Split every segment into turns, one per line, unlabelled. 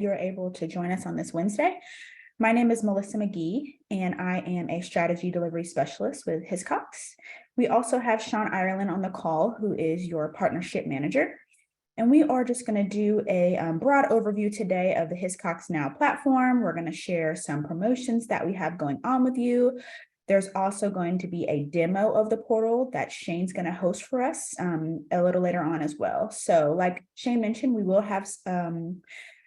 you're able to join us on this Wednesday. My name is Melissa McGee, and I am a strategy delivery specialist with Hiscox. We also have Sean Ireland on the call, who is your partnership manager. And we are just going to do a broad overview today of the Hiscox Now platform. We're going to share some promotions that we have going on with you. There's also going to be a demo of the portal that Shane's going to host for us a little later on as well. So like Shane mentioned, we will have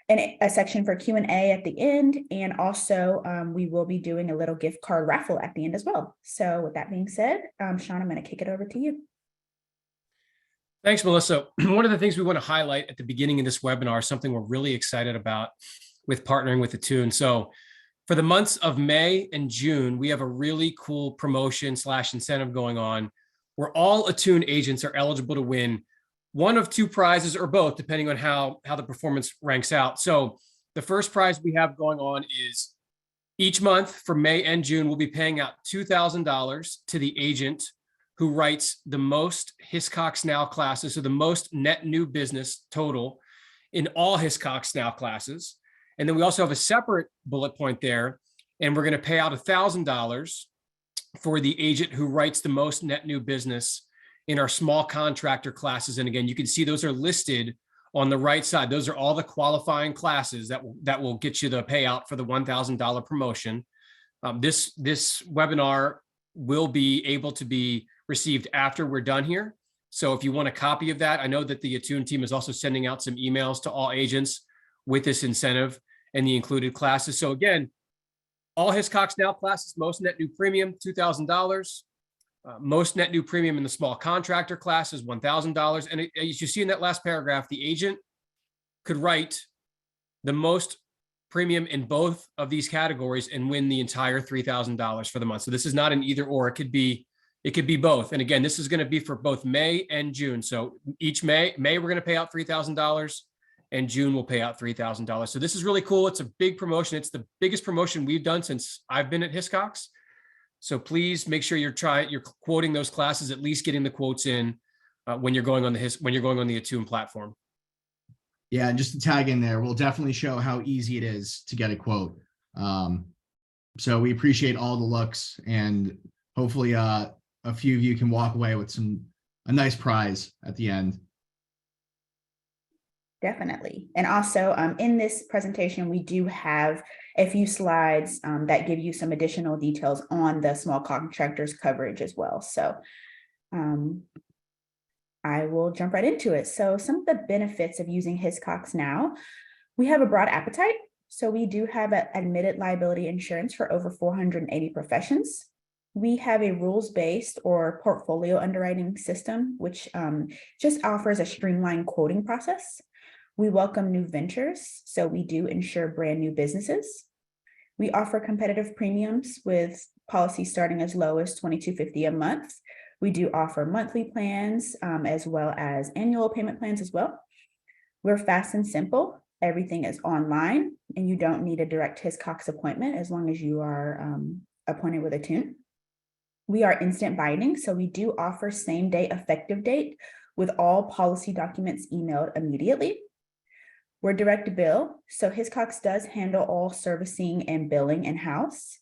a section for Q&A at the end, and also we will be doing a little gift card raffle at the end as well. So with that being said, Sean, I'm going to kick it over to you.
Thanks, Melissa. One of the things we want to highlight at the beginning of this webinar is something we're really excited about with partnering with Attune. So for the months of May and June, we have a really cool promotion / incentive going on where all Attune agents are eligible to win one of two prizes or both, depending on how the performance ranks out. So the first prize we have going on is each month for May and June, we'll be paying out $2,000 to the agent who writes the most Hiscox Now classes, so the most net new business total in all Hiscox Now classes. And then we also have a separate bullet point there, and we're going to pay out $1,000 for the agent who writes the most net new business in our small contractor classes. And again, you can see those are listed on the right side. Those are all the qualifying classes that will get you the payout for the $1,000 promotion. This webinar will be able to be received after we're done here. So if you want a copy of that, I know that the Attune team is also sending out some emails to all agents with this incentive and the included classes. So again, all Hiscox Now classes, most net new premium, $2,000. Most net new premium in the small contractor class is $1,000. And as you see in that last paragraph, the agent could write the most premium in both of these categories and win the entire $3,000 for the month. So this is not an either or, it could be both. And again, this is going to be for both May and June. So each May we're going to pay out $3,000 and June will pay out $3,000. So this is really cool. It's a big promotion. It's the biggest promotion we've done since I've been at Hiscox. So please make sure you're quoting those classes, at least getting the quotes in when you're going on the Attune platform.
Yeah, and just to tag in there, we'll definitely show how easy it is to get a quote. So we appreciate all the looks, and hopefully a few of you can walk away with a nice prize at the end.
Definitely. And also in this presentation, we do have a few slides that give you some additional details on the small contractors coverage as well. So I will jump right into it. So some of the benefits of using Hiscox Now, we have a broad appetite. So we do have admitted liability insurance for over 480 professions. We have a rules-based or portfolio underwriting system, which just offers a streamlined quoting process. We welcome new ventures, so we do insure brand new businesses. We offer competitive premiums with policies starting as low as $22.50 a month. We do offer monthly plans as well as annual payment plans as well. We're fast and simple. Everything is online, and you don't need a direct Hiscox appointment as long as you are appointed with Attune. We are instant binding, so we do offer same-day effective date with all policy documents emailed immediately. We're direct to bill, so Hiscox does handle all servicing and billing in-house.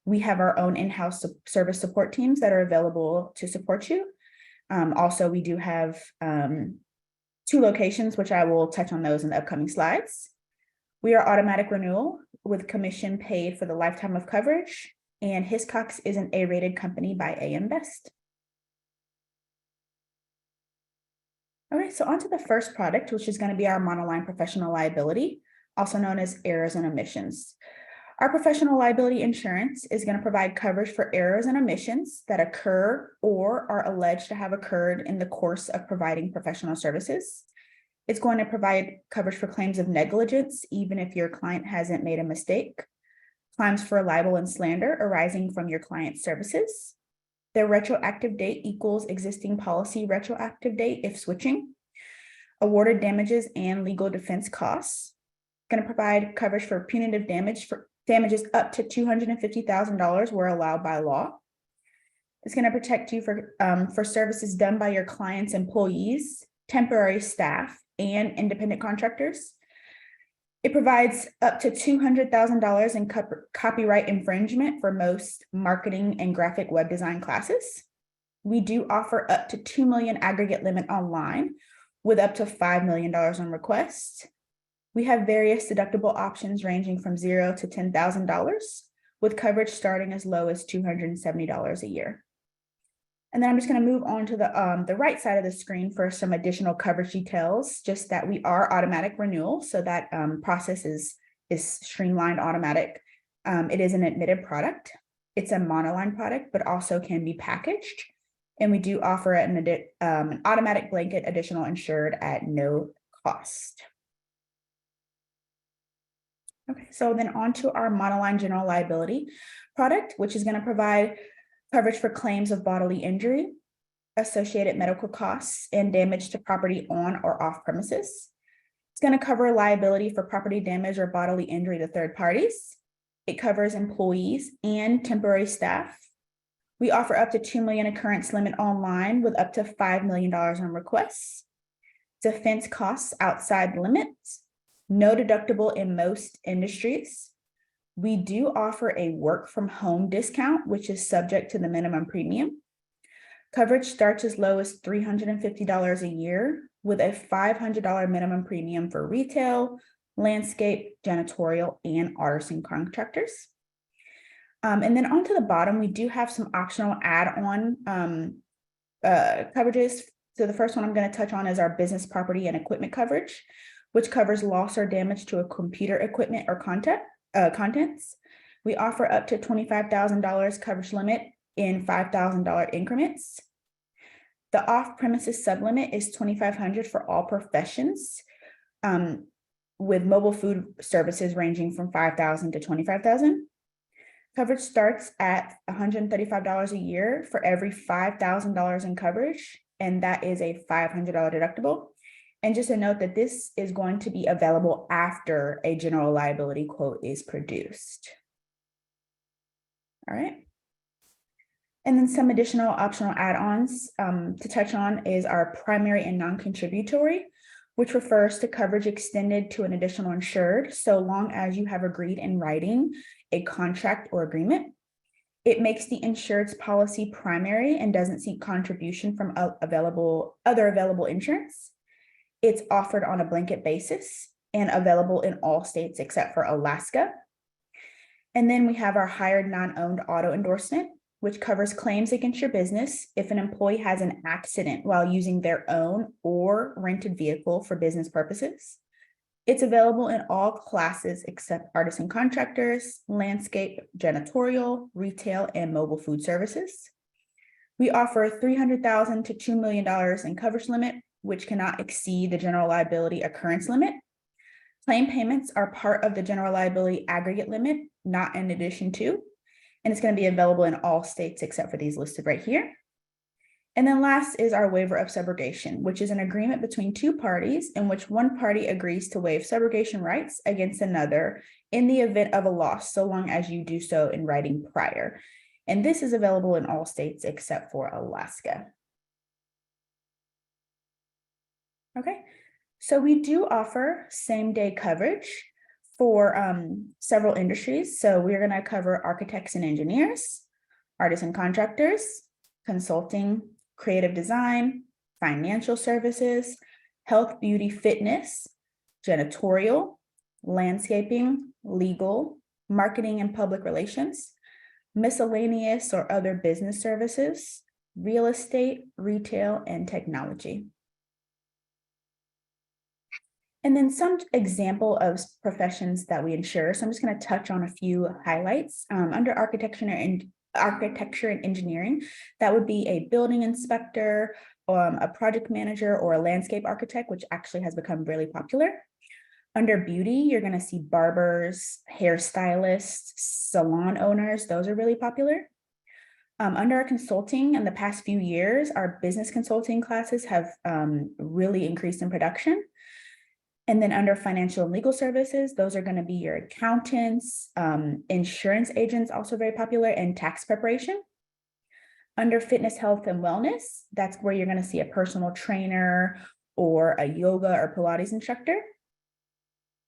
We have our own in-house service support teams that are available to support you. Also, we do have 2 locations, which I will touch on those in the upcoming slides. We are automatic renewal with commission paid for the lifetime of coverage, and Hiscox is an A-rated company by AM Best. All right, so on to the first product, which is going to be our monoline professional liability, also known as errors and omissions. Our professional liability insurance is going to provide coverage for errors and omissions that occur or are alleged to have occurred in the course of providing professional services. It's going to provide coverage for claims of negligence, even if your client hasn't made a mistake, claims for libel and slander arising from your client's services. The retroactive date equals existing policy retroactive date if switching. Awarded damages and legal defense costs. Going to provide coverage for punitive damages up to $250,000 where allowed by law. It's going to protect you for services done by your client's employees, temporary staff, and independent contractors. It provides up to $200,000 in copyright infringement for most marketing and graphic web design classes. We do offer up to 2 million aggregate limit online with up to $5 million on request. We have various deductible options ranging from $0 to $10,000 with coverage starting as low as $270 a year. And then I'm just going to move on to the right side of the screen for some additional coverage details, just that we are automatic renewal. So that process is streamlined automatic. It is an admitted product. It's a monoline product, but also can be packaged. And we do offer an automatic blanket additional insured at no cost. Okay, so then on to our monoline general liability product, which is going to provide coverage for claims of bodily injury, associated medical costs, and damage to property on or off premises. It's going to cover liability for property damage or bodily injury to third parties. It covers employees and temporary staff. We offer up to 2 million occurrence limit online with up to $5 million on requests. Defense costs outside limits. No deductible in most industries. We do offer a work from home discount, which is subject to the minimum premium. Coverage starts as low as $350 a year with a $500 minimum premium for retail, landscape, janitorial, and artisan contractors. And then onto the bottom, we do have some optional add-on coverages. So the first one I'm going to touch on is our business property and equipment coverage, which covers loss or damage to a computer equipment or contents. We offer up to $25,000 coverage limit in $5,000 increments. The off-premises sublimit is $2,500 for all professions, with mobile food services ranging from $5,000 to $25,000. Coverage starts at $135 a year for every $5,000 in coverage, and that is a $500 deductible. And just a note that this is going to be available after a general liability quote is produced. All right. And then some additional optional add-ons to touch on is our primary and non-contributory, which refers to coverage extended to an additional insured, so long as you have agreed in writing a contract or agreement. It makes the insured's policy primary and doesn't seek contribution from other available insurance. It's offered on a blanket basis and available in all states except for Alaska. And then we have our hired non-owned auto endorsement, which covers claims against your business if an employee has an accident while using their own or rented vehicle for business purposes. It's available in all classes except artisan contractors, landscape, janitorial, retail, and mobile food services. We offer $300,000 to $2 million in coverage limit, which cannot exceed the general liability occurrence limit. Claim payments are part of the general liability aggregate limit, not in addition to, and it's going to be available in all states except for these listed right here. And then last is our waiver of subrogation, which is an agreement between two parties in which one party agrees to waive subrogation rights against another in the event of a loss, so long as you do so in writing prior. And this is available in all states except for Alaska. Okay, so we do offer same-day coverage for several industries. So we're going to cover architects and engineers, artisan contractors, consulting, creative design, financial services, health, beauty, fitness, janitorial, landscaping, legal, marketing and public relations, miscellaneous or other business services, real estate, retail, and technology. And then some example of professions that we insure. So I'm just going to touch on a few highlights. Under architecture and engineering, that would be a building inspector, a project manager, or a landscape architect, which actually has become really popular. Under beauty, you're going to see barbers, hairstylists, salon owners. Those are really popular. Under our consulting, in the past few years, our business consulting classes have really increased in production. And then under financial and legal services, those are going to be your accountants, insurance agents, also very popular, and tax preparation. Under fitness, health, and wellness, that's where you're going to see a personal trainer or a yoga or Pilates instructor.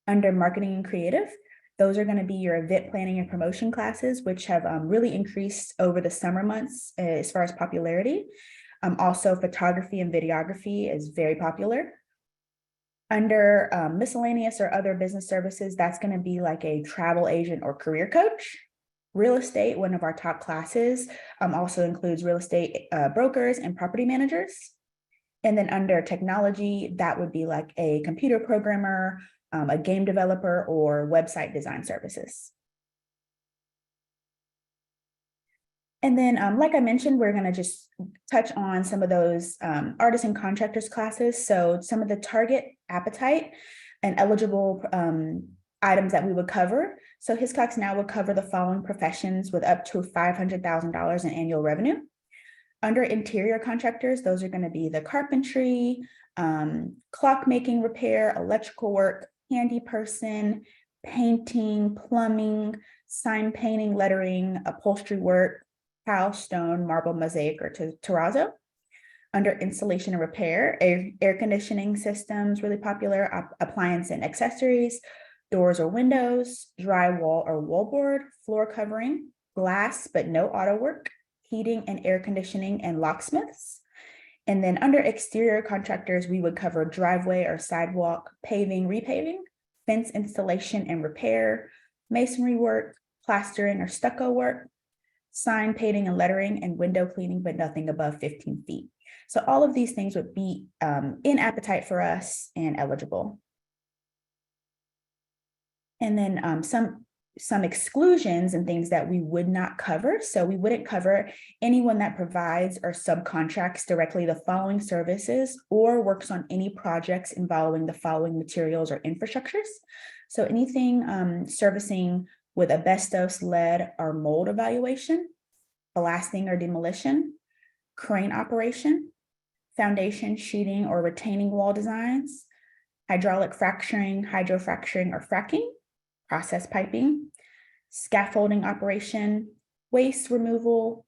Under marketing and creative, those are going to be your event planning and promotion classes, which have really increased over the summer months as far as popularity. Also, photography and videography is very popular. Under miscellaneous or other business services, that's going to be like a travel agent or career coach. Real estate, one of our top classes, also includes real estate brokers and property managers. And then under technology, that would be like a computer programmer, a game developer, or website design services. And then, like I mentioned, we're going to just touch on some of those artists and contractors classes. So some of the target appetite and eligible items that we would cover. So Hiscox now will cover the following professions with up to $500,000 in annual revenue. Under interior contractors, those are going to be the carpentry, clock making, repair, electrical work, handy person, painting, plumbing, sign painting, lettering, upholstery work, tile, stone, marble, mosaic, or terrazzo. Under installation and repair, air conditioning systems, really popular, appliance and accessories, doors or windows, drywall or wallboard, floor covering, glass but no auto work, heating and air conditioning, and locksmiths. And then under exterior contractors, we would cover driveway or sidewalk, paving, repaving, fence installation and repair, masonry work, plastering or stucco work, sign painting and lettering, and window cleaning, but nothing above 15 feet. So all of these things would be in appetite for us and eligible. And then some exclusions and things that we would not cover. So we wouldn't cover anyone that provides or subcontracts directly the following services or works on any projects involving the following materials or infrastructures. So anything servicing with asbestos, lead, or mold evaluation, blasting or demolition, crane operation, foundation, sheeting, or retaining wall designs, hydraulic fracturing, hydrofracturing, or fracking, process piping, scaffolding operation, waste removal,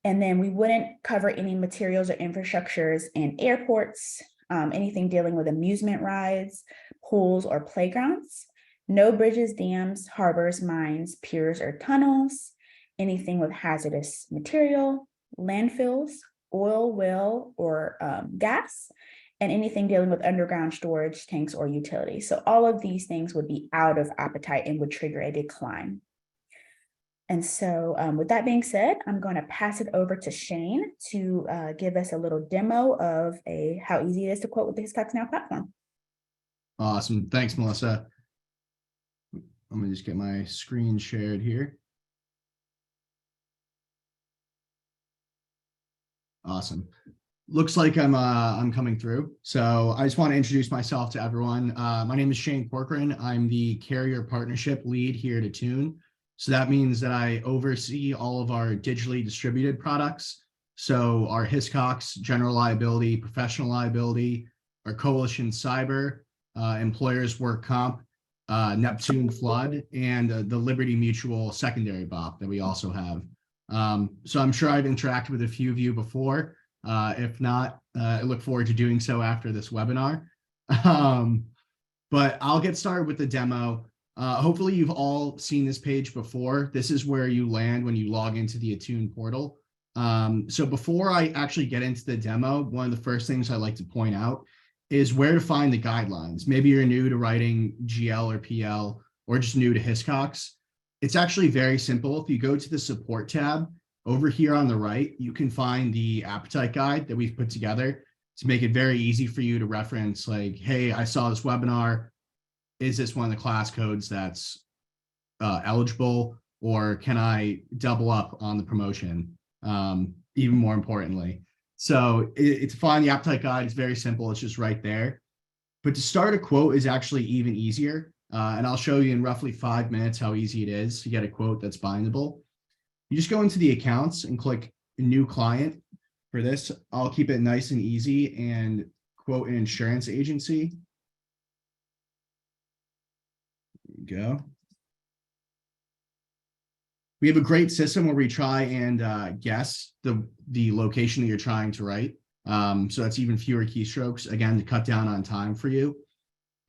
and then we wouldn't cover any materials or infrastructures in airports, anything dealing with amusement rides, pools, or playgrounds, no bridges, dams, harbors, mines, piers, or tunnels, anything with hazardous material, landfills, oil, well, or gas, and anything dealing with underground storage tanks or utilities. So all of these things would be out of appetite and would trigger a decline. And so with that being said, I'm going to pass it over to Shane to give us a little demo of how easy it is to quote with the Hiscox Now platform.
Awesome. Thanks, Melissa. I'm going to just get my screen shared here. Awesome. Looks like I'm coming through. So I just want to introduce myself to everyone. My name is Shane Corcoran. I'm the carrier partnership lead here at Attune. So that means that I oversee all of our digitally distributed products. So our Hiscox, general liability, professional liability, our coalition cyber, employers work comp, Neptune flood, and the Liberty Mutual secondary BOP that we also have. So I'm sure I've interacted with a few of you before. If not, I look forward to doing so after this webinar. But I'll get started with the demo. Hopefully you've all seen this page before. This is where you land when you log into the Attune portal. So before I actually get into the demo, one of the first things I like to point out is where to find the guidelines. Maybe you're new to writing GL or PL, or just new to Hiscox. It's actually very simple. If you go to the support tab over here on the right, you can find the appetite guide that we've put together to make it very easy for you to reference, like, hey, I saw this webinar. Is this one of the class codes that's eligible, or can I double up on the promotion? Even more importantly. So to find the appetite guide is very simple. It's just right there. But to start a quote is actually even easier. And I'll show you in roughly 5 minutes how easy it is to get a quote that's bindable. You just go into the accounts and click new client. For this, I'll keep it nice and easy and quote an insurance agency. There you go. We have a great system where we try and guess the location that you're trying to write. So that's even fewer keystrokes, again, to cut down on time for you.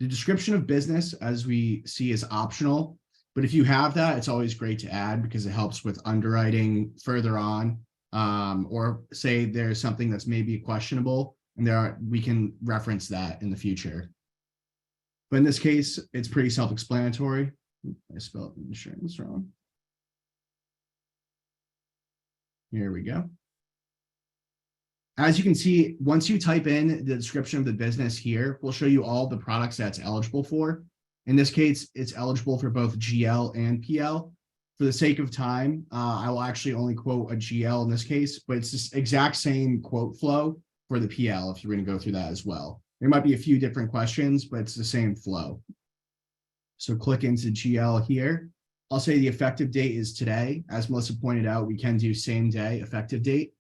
The description of business, as we see, is optional, but if you have that, it's always great to add because it helps with underwriting further on, or say there's something that's maybe questionable, and we can reference that in the future. But in this case, it's pretty self-explanatory. I spelled insurance wrong. Here we go. As you can see, once you type in the description of the business here, we'll show you all the products that's eligible for. In this case, it's eligible for both GL and PL. For the sake of time, I will actually only quote a GL in this case, but it's this exact same quote flow for the PL if you're going to go through that as well. There might be a few different questions, but it's the same flow. So click into GL here. I'll say the effective date is today. As Melissa pointed out, we can do same day effective date.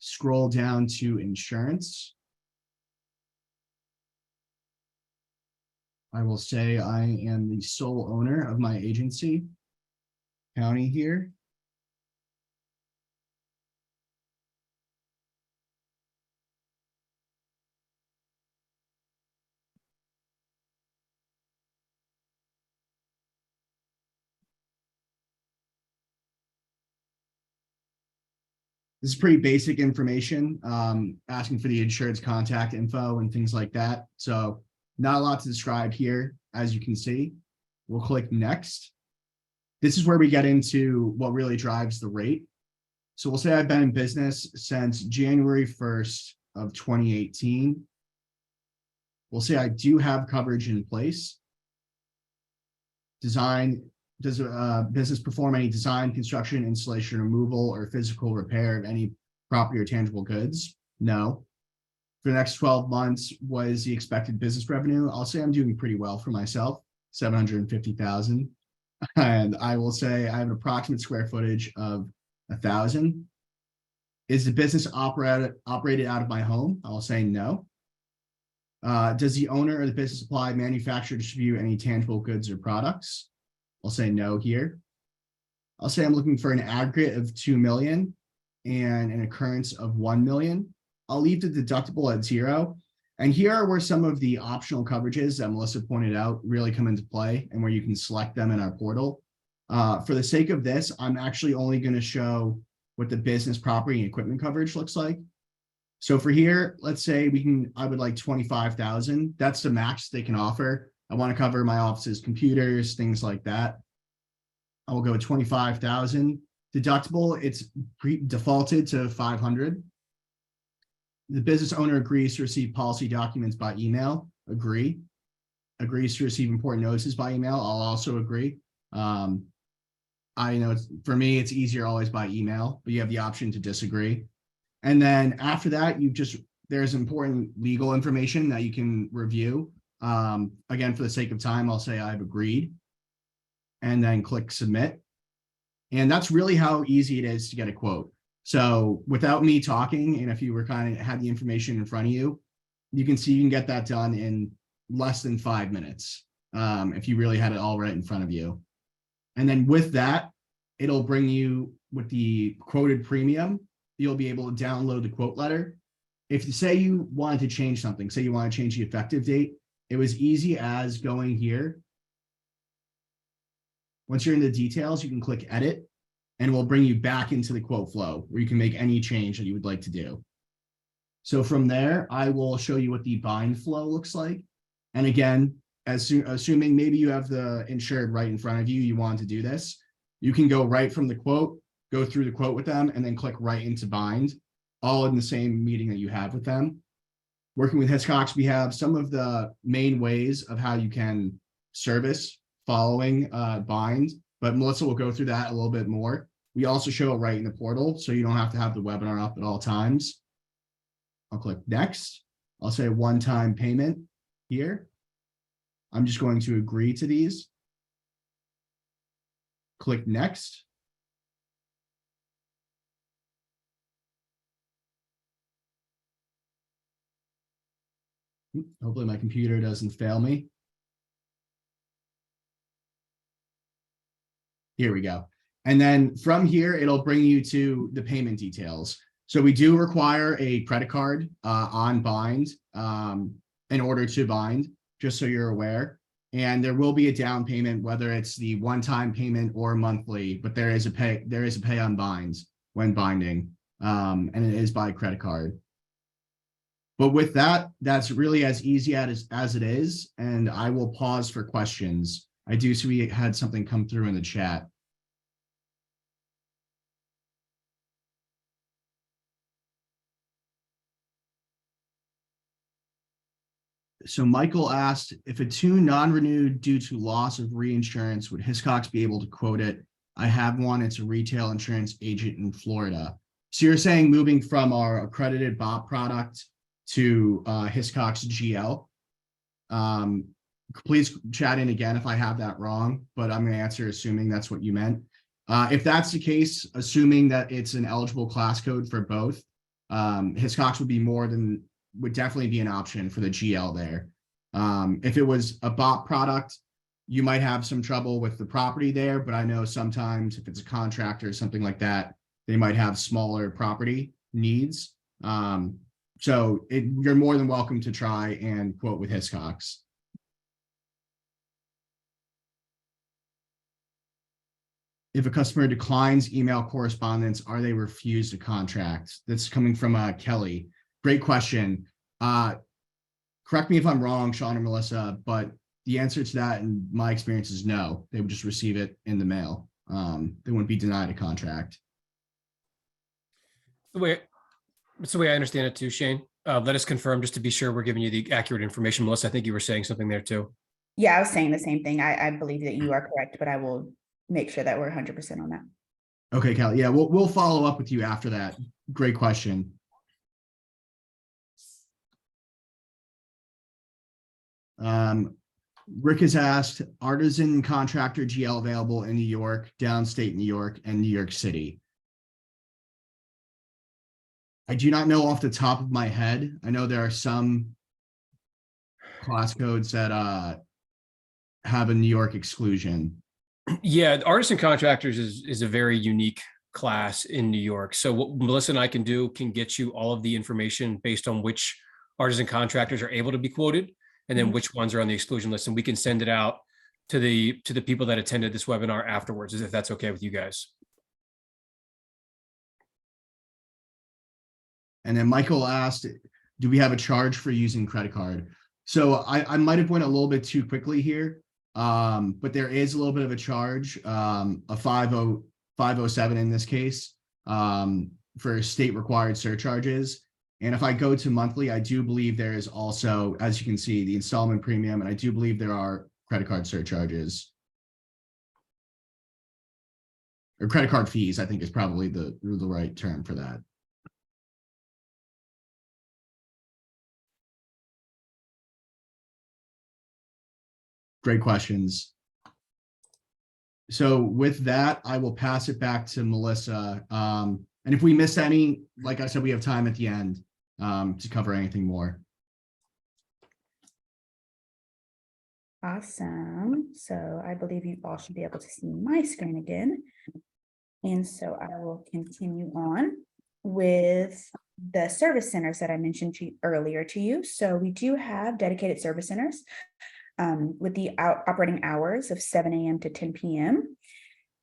Scroll down to insurance. I will say I am the sole owner of my agency, county here. This is pretty basic information, asking for the insured's contact info and things like that. So not a lot to describe here, as you can see. We'll click next. This is where we get into what really drives the rate. So we'll say I've been in business since January 1st of 2018. We'll say I do have coverage in place. Design. Does a business perform any design, construction, installation, removal, or physical repair of any property or tangible goods? No. For the next 12 months, what is the expected business revenue? I'll say I'm doing pretty well for myself, 750,000. And I will say I have an approximate square footage of 1,000. Is the business operated out of my home? I'll say no. Does the owner or the business supply, manufacture, distribute any tangible goods or products? I'll say no here. I'll say I'm looking for an aggregate of 2 million and an occurrence of 1 million. I'll leave the deductible at 0. And here are where some of the optional coverages that Melissa pointed out really come into play and where you can select them in our portal. For the sake of this, I'm actually only going to show what the business property and equipment coverage looks like. So for here, let's say I would like 25,000. That's the max they can offer. I want to cover my office's computers, things like that. I will go with 25,000. Deductible, it's defaulted to 500. The business owner agrees to receive policy documents by email. Agree. Agrees to receive important notices by email. I'll also agree. I know for me, it's easier always by email, but you have the option to disagree. And then after that, there's important legal information that you can review. Again, for the sake of time, I'll say I've agreed and then click submit. And that's really how easy it is to get a quote. So without me talking, and if you were had the information in front of you, you can see you can get that done in less than 5 minutes. If you really had it all right in front of you. And then with that, it'll bring you with the quoted premium, you'll be able to download the quote letter. If you say you wanted to change something, say you want to change the effective date, it was easy as going here. Once you're in the details, you can click edit and we'll bring you back into the quote flow where you can make any change that you would like to do. So from there, I will show you what the bind flow looks like. And again, assuming maybe you have the insured right in front of you, you want to do this, you can go right from the quote, go through the quote with them, and then click right into bind, all in the same meeting that you have with them. Working with Hiscox, we have some of the main ways of how you can service following bind, but Melissa will go through that a little bit more. We also show it right in the portal, so you don't have to have the webinar up at all times. I'll click next. I'll say one-time payment here. I'm just going to agree to these. Click next. Hopefully my computer doesn't fail me. Here we go. And then from here, it'll bring you to the payment details. So we do require a credit card on bind in order to bind. just so you're aware. And there will be a down payment, whether it's the one-time payment or monthly, but there is a pay on binds when binding, and it is by credit card. But with that, that's really as easy as it is. And I will pause for questions. I do see we had something come through in the chat. So Michael asked, if Attune non-renewed due to loss of reinsurance, would Hiscox be able to quote it? I have one. It's a retail insurance agent in Florida. So you're saying moving from our accredited BOP product to Hiscox GL. Please chat in again if I have that wrong, but I'm going to answer assuming that's what you meant. If that's the case, assuming that it's an eligible class code for both, Hiscox would definitely be an option for the GL there. If it was a BOP product, you might have some trouble with the property there, but I know sometimes if it's a contractor or something like that, they might have smaller property needs. So you're more than welcome to try and quote with Hiscox. If a customer declines email correspondence, are they refused a contract? That's coming from Kelly. Great question. Correct me if I'm wrong, Sean or Melissa, but the answer to that in my experience is no. They would just receive it in the mail. They wouldn't be denied a contract.
That's the way I understand it too, Shane. Let us confirm just to be sure we're giving you the accurate information. Melissa, I think you were saying something there too.
Yeah, I was saying the same thing. I believe that you are correct, but I will make sure that we're 100% on that.
Okay, Kelly. Yeah, we'll follow up with you after that. Great question. Rick has asked, artisan contractor GL available in New York, downstate New York, and New York City? I do not know off the top of my head. I know there are some class codes that have a New York exclusion.
Yeah, artisan contractors is a very unique class in New York. So what Melissa and I can do can get you all of the information based on which artisan contractors are able to be quoted, and then which ones are on the exclusion list, and we can send it out to the people that attended this webinar afterwards, if that's okay with you guys.
And then Michael asked, do we have a charge for using credit card? So I might have went a little bit too quickly here, but there is a little bit of a charge, a 507 in this case, for state required surcharges. And if I go to monthly, I do believe there is also, as you can see, the installment premium, and I do believe there are credit card surcharges. Or credit card fees, I think is probably the right term for that. Great questions. So with that, I will pass it back to Melissa. And if we miss any, like I said, we have time at the end to cover anything more.
Awesome. So I believe you all should be able to see my screen again. And so I will continue on with the service centers that I mentioned earlier to you. So we do have dedicated service centers with the operating hours of 7 a.m. to 10 p.m.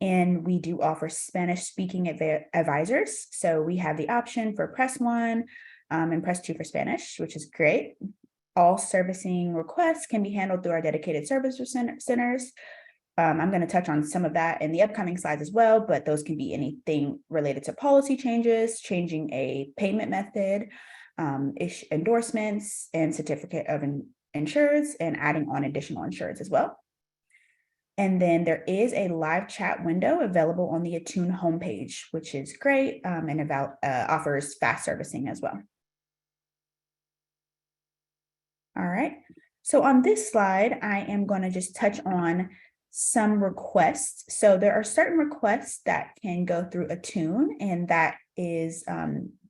And we do offer Spanish speaking advisors. So we have the option for press 1 and press 2 for Spanish, which is great. All servicing requests can be handled through our dedicated service centers. I'm going to touch on some of that in the upcoming slides as well, but those can be anything related to policy changes, changing a payment method, endorsements, and certificate of insureds, and adding on additional insureds as well. And then there is a live chat window available on the Attune homepage, which is great and offers fast servicing as well. All right, so on this slide, I am going to just touch on some requests. So there are certain requests that can go through Attune, and that is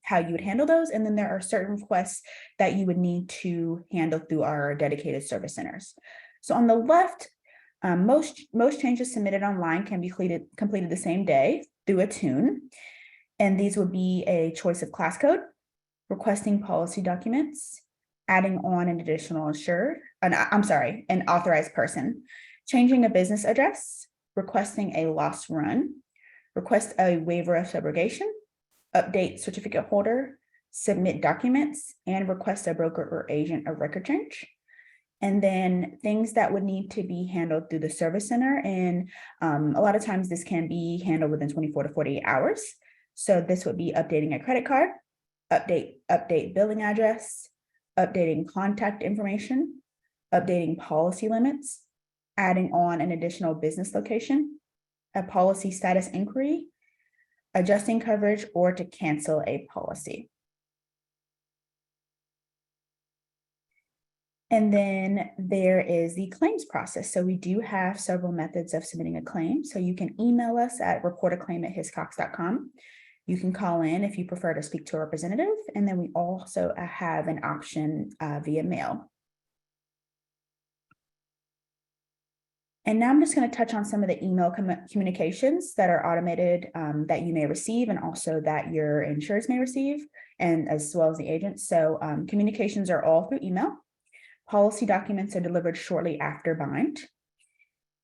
how you would handle those. And then there are certain requests that you would need to handle through our dedicated service centers. So on the left, most changes submitted online can be completed the same day through Attune. And these would be a choice of class code, requesting policy documents, adding on an additional insured, an authorized person, changing a business address, requesting a loss run, request a waiver of subrogation, update certificate holder, submit documents, and request a broker or agent of record change. And then things that would need to be handled through the service center. And a lot of times this can be handled within 24 to 48 hours. So this would be updating a credit card, update billing address, updating contact information, updating policy limits, adding on an additional business location, a policy status inquiry, adjusting coverage, or to cancel a policy. And then there is the claims process. So we do have several methods of submitting a claim. So you can email us at reportaclaim@hiscox.com. You can call in if you prefer to speak to a representative. And then we also have an option via mail. And now I'm just going to touch on some of the email communications that are automated that you may receive, and also that your insurers may receive, and as well as the agents. So communications are all through email. Policy documents are delivered shortly after bind.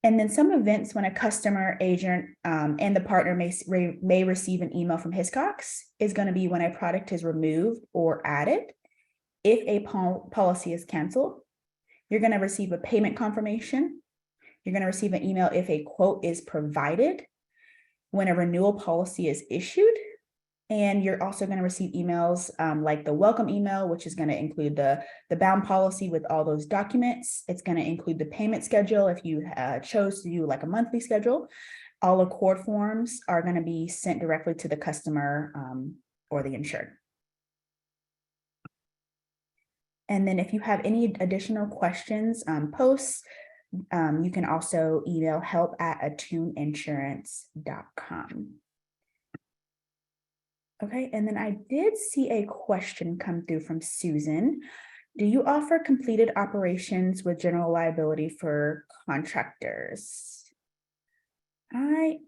And then some events when a customer, agent, and the partner may receive an email from Hiscox is going to be when a product is removed or added. If a policy is canceled, you're going to receive a payment confirmation. You're going to receive an email if a quote is provided, when a renewal policy is issued. And you're also going to receive emails like the welcome email, which is going to include the bound policy with all those documents. It's going to include the payment schedule if you chose to do like a monthly schedule. All accord forms are going to be sent directly to the customer or the insured. And then if you have any additional questions, posts, you can also email help@attuneinsurance.com. Okay, and then I did see a question come through from Susan. Do you offer completed operations with general liability for contractors? I'm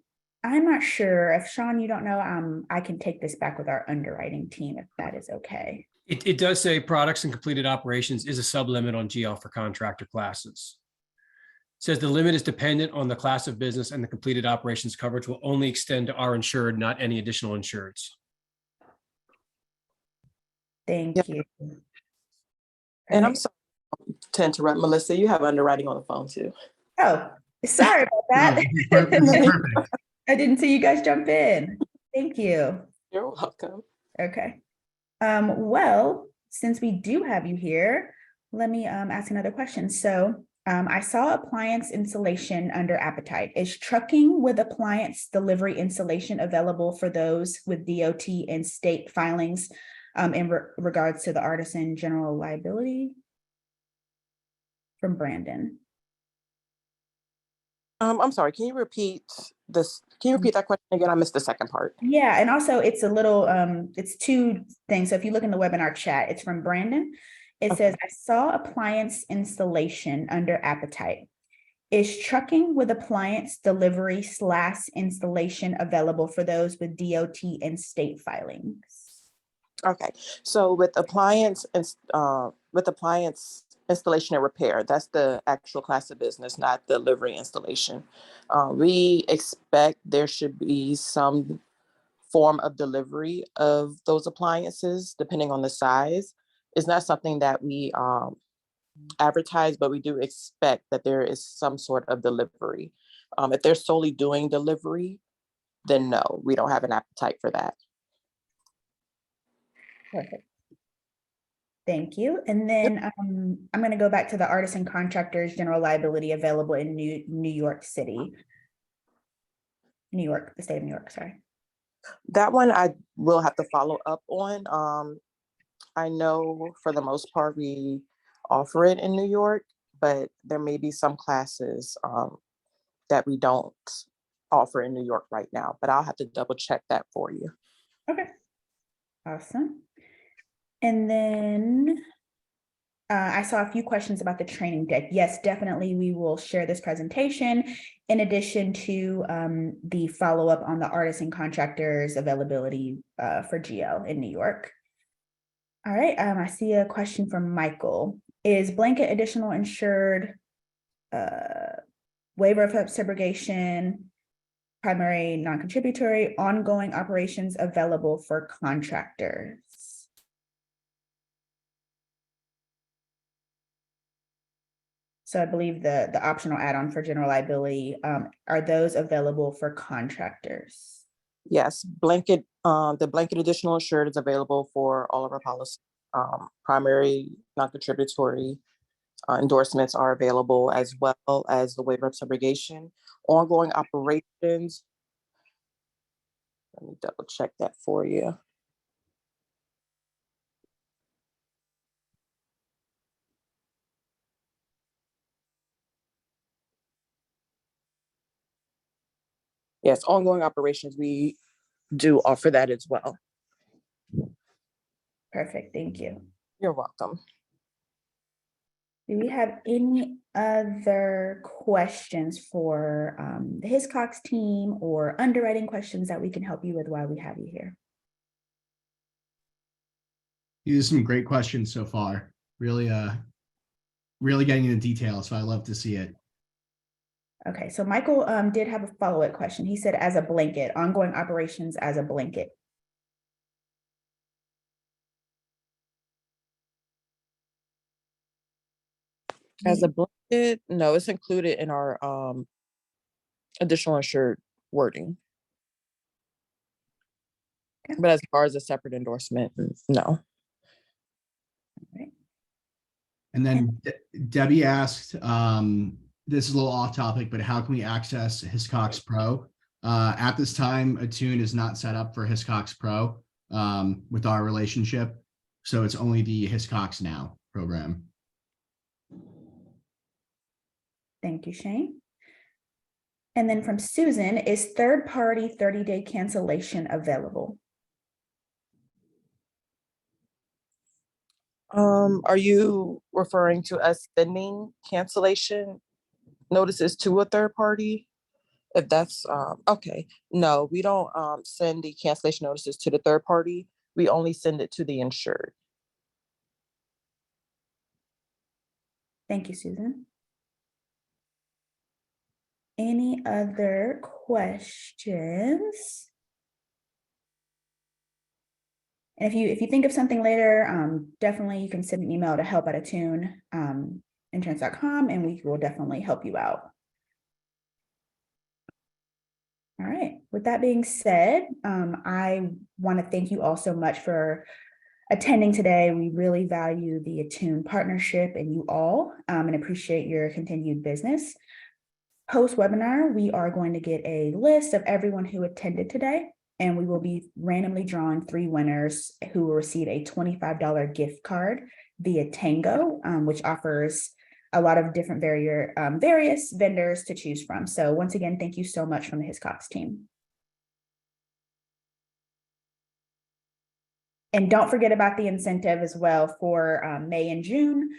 not sure. If Sean, you don't know, I can take this back with our underwriting team if that is okay.
It does say products and completed operations is a sublimit on GL for contractor classes. It says the limit is dependent on the class of business, and the completed operations coverage will only extend to our insured, not any additional insureds.
Thank you.
And I'm sorry to interrupt, Melissa. You have underwriting on the phone too.
Oh, sorry about that.
Perfect.
I didn't see you guys jump in. Thank you.
You're welcome.
Okay. Well, since we do have you here, let me ask another question. So I saw appliance installation under appetite. Is trucking with appliance delivery installation available for those with DOT and state filings in regards to the artisan general liability? From Brandon.
I'm sorry, can you repeat this? Can you repeat that question again? I missed the second part.
Yeah, and also it's a little, it's two things. So if you look in the webinar chat, it's from Brandon. It says, I saw appliance installation under appetite. Is trucking with appliance delivery / installation available for those with DOT and state filings?
Okay, so with appliance installation and repair, that's the actual class of business, not delivery installation. We expect there should be some form of delivery of those appliances, depending on the size. It's not something that we advertise, but we do expect that there is some sort of delivery. If they're solely doing delivery, then no, we don't have an appetite for that.
Perfect. Thank you. And then I'm going to go back to the artisan contractors general liability available in New York City. New York, the state of New York, sorry.
That one I will have to follow up on. I know for the most part we offer it in New York, but there may be some classes that we don't offer in New York right now, but I'll have to double check that for you.
Okay, awesome. And then I saw a few questions about the training deck. Yes, definitely. We will share this presentation in addition to the follow-up on the artisan contractors availability for GL in New York. All right, I see a question from Michael. Is blanket additional insured waiver of subrogation, primary non-contributory, ongoing operations available for contractors? So I believe the optional add-on for general liability, are those available for contractors?
Yes, blanket, the blanket additional insured is available for all of our policies. Primary non-contributory endorsements are available, as well as the waiver of subrogation. Ongoing operations, let me double check that for you. Yes, ongoing operations, we do offer that as well.
Perfect, thank you.
You're welcome.
Do we have any other questions for the Hiscox team or underwriting questions that we can help you with while we have you here?
These are some great questions so far. Really, really getting into detail. So I love to see it.
Okay, so Michael did have a follow-up question. He said, as a blanket, ongoing operations as a blanket.
As a blanket, no, it's included in our additional insured wording.
Okay.
But as far as a separate endorsement, no.
And then Debbie asked, this is a little off topic, but how can we access Hiscox Pro? At this time, Attune is not set up for Hiscox Pro with our relationship. So it's only the Hiscox Now program.
Thank you, Shane. And then from Susan, is third-party 30-day cancellation available?
Are you referring to us sending cancellation notices to a third party? If that's okay, no, we don't send the cancellation notices to the third party. We only send it to the insured.
Thank you, Susan. Any other questions? And if you think of something later, definitely you can send an email to help@attuneinsurance.com and we will definitely help you out. All right, with that being said, I want to thank you all so much for attending today. We really value the Attune partnership and you all, and appreciate your continued business. Post-webinar, we are going to get a list of everyone who attended today, and we will be randomly drawing 3 winners who will receive a $25 gift card via Tango, which offers a lot of different various vendors to choose from. So once again, thank you so much from the Hiscox team. And don't forget about the incentive as well for May and June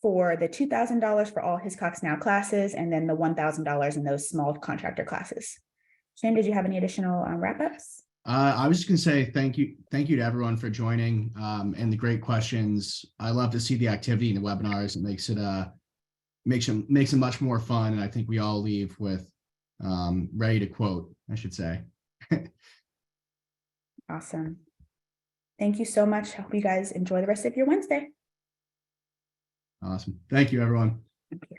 for the $2,000 for all Hiscox Now classes, and then the $1,000 in those small contractor classes. Shane, did you have any additional wrap-ups?
I was just going to say thank you to everyone for joining and the great questions. I love to see the activity in the webinars. It makes it much more fun, and I think we all leave with ready to quote, I should say.
Awesome. Thank you so much. Hope you guys enjoy the rest of your Wednesday.
Awesome. Thank you, everyone.
Thank you.